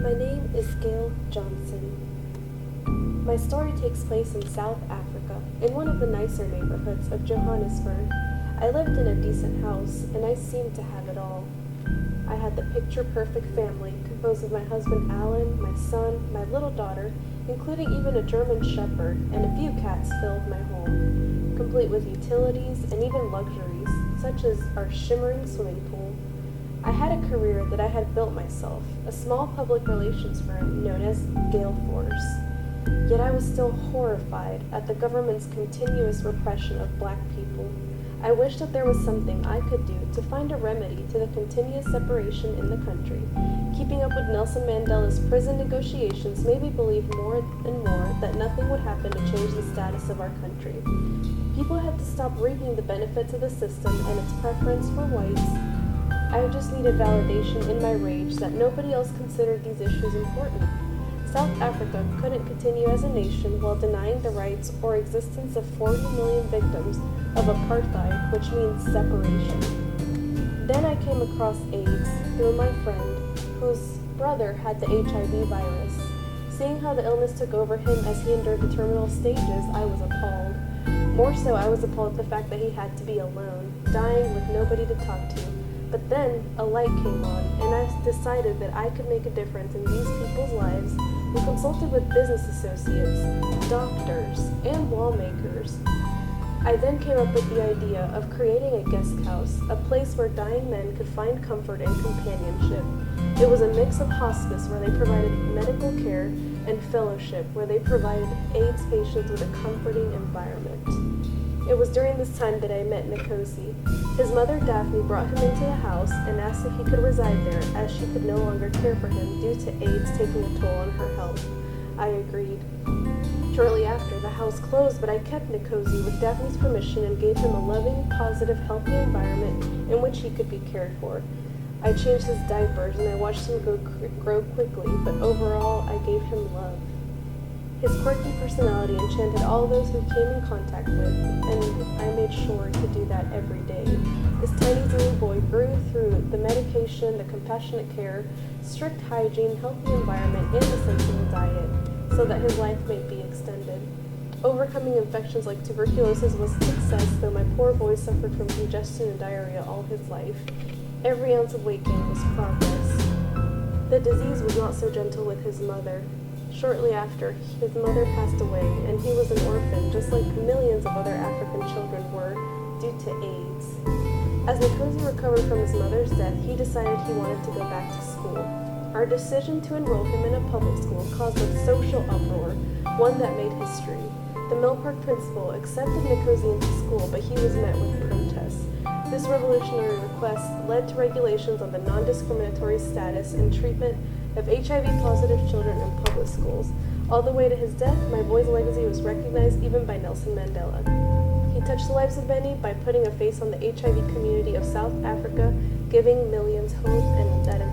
My name is Gail Johnson. My story takes place in South Africa, in one of the nicer neighborhoods of Johannesburg. I lived in a decent house, and I seemed to have it all. I had the picture-perfect family, composed of my husband Alan, my son, my little daughter, including even a German shepherd, and a few cats filled my home, complete with utilities and even luxuries, such as our shimmering swimming pool. I had a career that I had built myself, a small public relations firm known as Gale Force. Yet I was still horrified at the government's continuous repression of black people. I wished that there was something I could do to find a remedy to the continuous separation in the country. Keeping up with Nelson Mandela's prison negotiations made me believe more and more that nothing would happen to change the status of our country. People had to stop reaping the benefits of the system and its preference for whites. I just needed validation in my rage that nobody else considered these issues important. South Africa couldn't continue as a nation while denying the rights or existence of 40 million victims of apartheid, which means separation. Then I came across AIDS through my friend, whose brother had the HIV virus. Seeing how the illness took over him as he endured the terminal stages, I was appalled. More so, I was appalled at the fact that he had to be alone, dying with nobody to talk to. But then a light came on, and I decided that I could make a difference in these people's lives, and consulted with business associates, doctors, and lawmakers. I then came up with the idea of creating a guest house, a place where dying men could find comfort and companionship. It was a mix of hospice, where they provided medical care, and fellowship, where they provided AIDS patients with a comforting environment. It was during this time that I met Nkosi. His mother, Daphne, brought him into the house and asked if he could reside there, as she could no longer care for him due to AIDS taking a toll on her health. I agreed. Shortly after, the house closed, but I kept Nkosi with Daphne's permission and gave him a loving, positive, healthy environment in which he could be cared for. I changed his diapers and I watched him grow quickly, but overall, I gave him love. His quirky personality enchanted all those who came in contact with, and I made sure to do that every day. This tiny green boy grew through the medication, the compassionate care, strict hygiene, healthy environment, and the sensible diet, so that his life might be extended. Overcoming infections like tuberculosis was a success, though my poor boy suffered from congestion and diarrhea all his life. Every ounce of weight gain was progress. The disease was not so gentle with his mother. Shortly after, his mother passed away, and he was an orphan, just like millions of other African children were, due to AIDS. As Nkosi recovered from his mother's death, he decided he wanted to go back to school. Our decision to enroll him in a public school caused a social uproar, one that made history. The Mill Park principal accepted Nkosi into school, but he was met with protests. This revolutionary request led to regulations on the non-discriminatory status and treatment of HIV-positive children in public schools. All the way to his death, my boy's legacy was recognized even by Nelson Mandela. He touched the lives of many by putting a face on the HIV community of South Africa, giving millions hope and dedication.